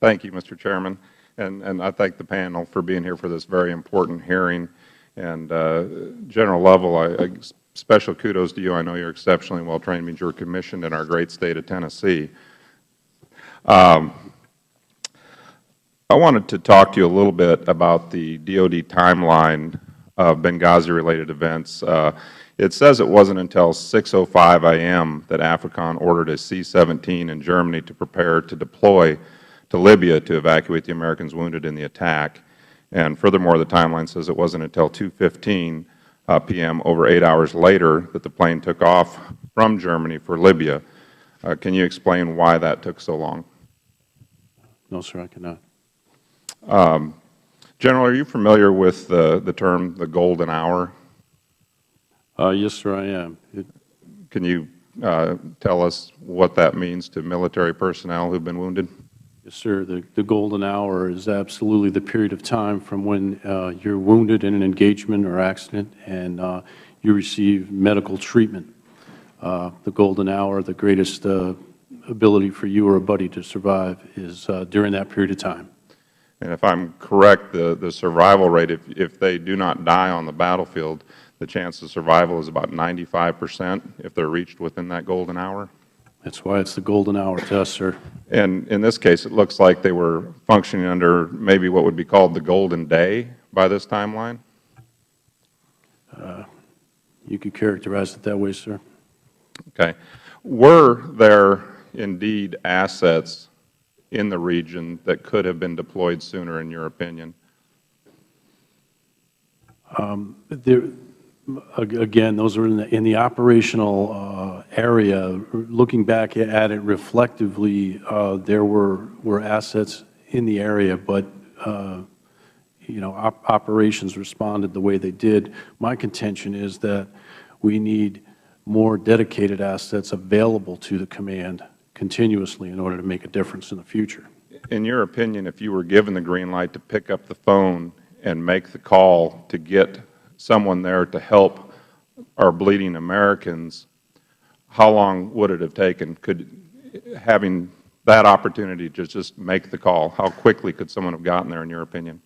Thank you, Mr. Chairman, and I thank the panel for being here for this very important hearing. And General Lovell, special kudos to you. I know you're exceptionally well trained, means you're commissioned in our great state of Tennessee. I wanted to talk to you a little bit about the DoD timeline of Benghazi-related events. It says it wasn't until 6:05 a.m. that AFRICOM ordered a C-17 in Germany to prepare to deploy to Libya to evacuate the Americans wounded in the attack. And furthermore, the timeline says it wasn't until 2:15 p.m., over 8 hours later, that the plane took off from Germany for Libya. Can you explain why that took so long? No, sir, I cannot. General, are you familiar with the term the golden hour? Yes, sir, I am. Can you tell us what that means to military personnel who have been wounded? Yes, sir. The golden hour is absolutely the period of time from when you're wounded in an engagement or accident and you receive medical treatment. The golden hour, the greatest ability for you or a buddy to survive is during that period of time. And if I'm correct, the survival rate, if they do not die on the battlefield, the chance of survival is about 95% if they're reached within that golden hour? That's why it's the golden hour to us, sir. And in this case, it looks like they were functioning under maybe what would be called the golden day by this timeline? You could characterize it that way, sir. Okay. Were there indeed assets in the region that could have been deployed sooner, in your opinion? Again, those are in the operational area. Looking back at it reflectively, there were assets in the area, but you know, operations responded the way they did. My contention is that we need more dedicated assets available to the command continuously in order to make a difference in the future. In your opinion, if you were given the green light to pick up the phone and make the call to get someone there to help our bleeding Americans, how long would it have taken? Having that opportunity to just make the call, how quickly could someone have gotten there, in your opinion?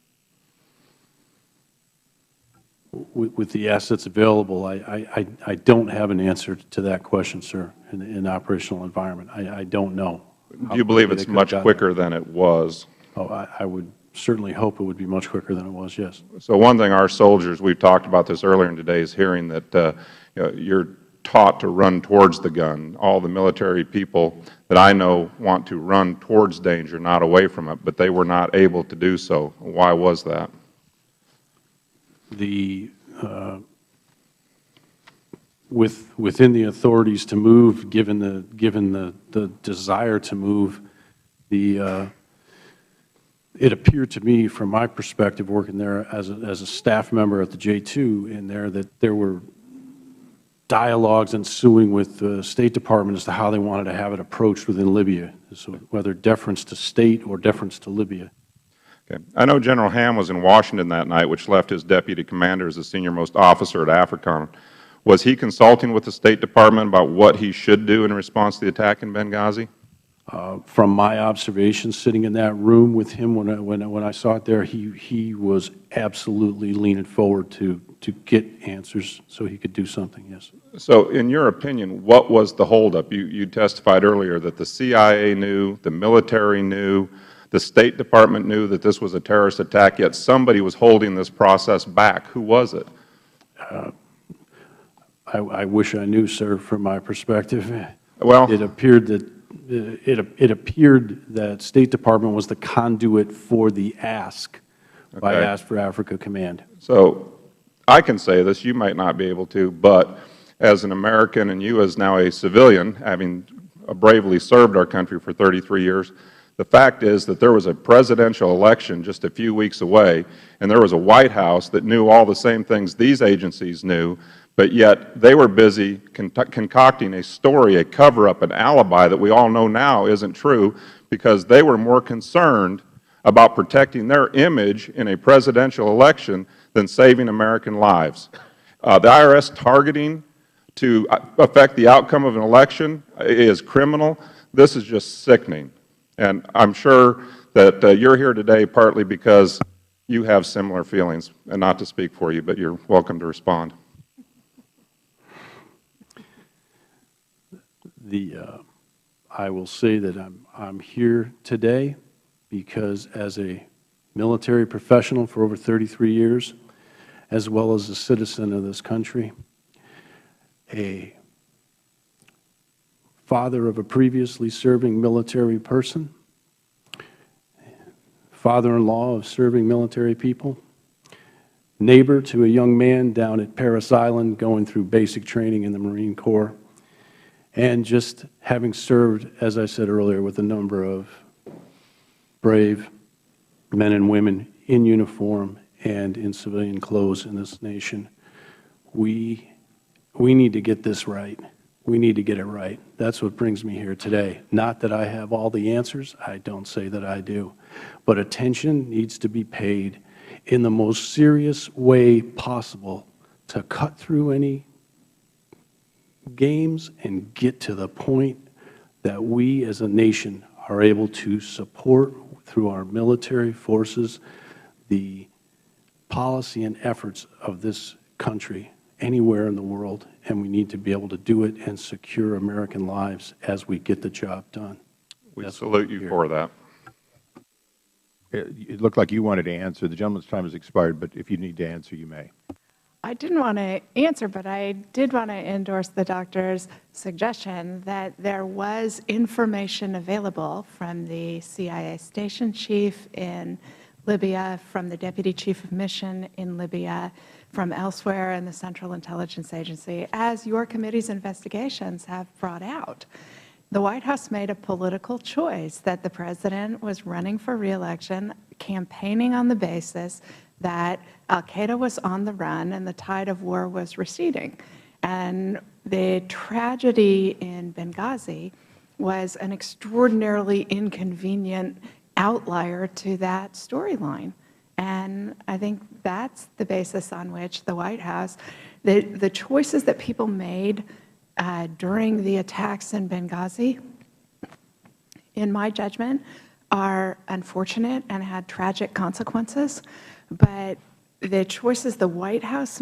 With the assets available, I don't have an answer to that question, sir, in the operational environment. I don't know. Do you believe it's much quicker than it was? Oh, I would certainly hope it would be much quicker than it was, yes. So one thing our soldiers, we've talked about this earlier in today's hearing, that you know, you're taught to run towards the gun. All the military people that I know want to run towards danger, not away from it, but they were not able to do so. Why was that? Within the authorities to move, given the desire to move, it appeared to me, from my perspective, working there as a staff member at the J2 in there, that there were dialogues ensuing with the State Department as to how they wanted to have it approached within Libya, so whether deference to State or deference to Libya. Okay. I know General Ham was in Washington that night, which left his deputy commander as the senior-most officer at AFRICOM. Was he consulting with the State Department about what he should do in response to the attack in Benghazi? From my observations, sitting in that room with him when I saw it there, he was absolutely leaning forward to get answers so he could do something, yes. So in your opinion, what was the holdup? You testified earlier that the CIA knew, the military knew, the State Department knew that this was a terrorist attack, yet somebody was holding this process back. Who was it? I wish I knew, sir, from my perspective. Well, it appeared that State Department was the conduit for the ask by Ask for Africa Command. So I can say this, you might not be able to, but as an American and you as now a civilian, having bravely served our country for 33 years, the fact is that there was a presidential election just a few weeks away, and there was a White House that knew all the same things these agencies knew, but yet they were busy concocting a story, a cover-up, an alibi that we all know now isn't true, because they were more concerned about protecting their image in a presidential election than saving American lives. The IRS targeting to affect the outcome of an election is criminal. This is just sickening. And I'm sure that you're here today partly because you have similar feelings, and not to speak for you, but you're welcome to respond. I will say that I'm here today because as a military professional for over 33 years, as well as a citizen of this country, a father of a previously serving military person, father-in-law of serving military people, neighbor to a young man down at Parris Island going through basic training in the Marine Corps, and just having served, as I said earlier, with a number of brave men and women in uniform and in civilian clothes in this nation. We need to get this right. We need to get it right. That's what brings me here today. Not that I have all the answers. I don't say that I do. But attention needs to be paid in the most serious way possible to cut through any games and get to the point that we as a nation are able to support through our military forces the policy and efforts of this country anywhere in the world, and we need to be able to do it and secure American lives as we get the job done. We salute you for that. It looked like you wanted to answer. The gentleman's time has expired, but if you need to answer, you may. I didn't want to answer, but I did want to endorse the doctor's suggestion that there was information available from the CIA station chief in Libya, from the deputy chief of mission in Libya, from elsewhere in the Central Intelligence Agency, as your committee's investigations have brought out. The White House made a political choice that the President was running for re-election, campaigning on the basis that al-Qaeda was on the run and the tide of war was receding. And the tragedy in Benghazi was an extraordinarily inconvenient outlier to that storyline. And I think that's the basis on which the White House, the choices that people made during the attacks in Benghazi, in my judgment, are unfortunate and had tragic consequences. But the choices the White House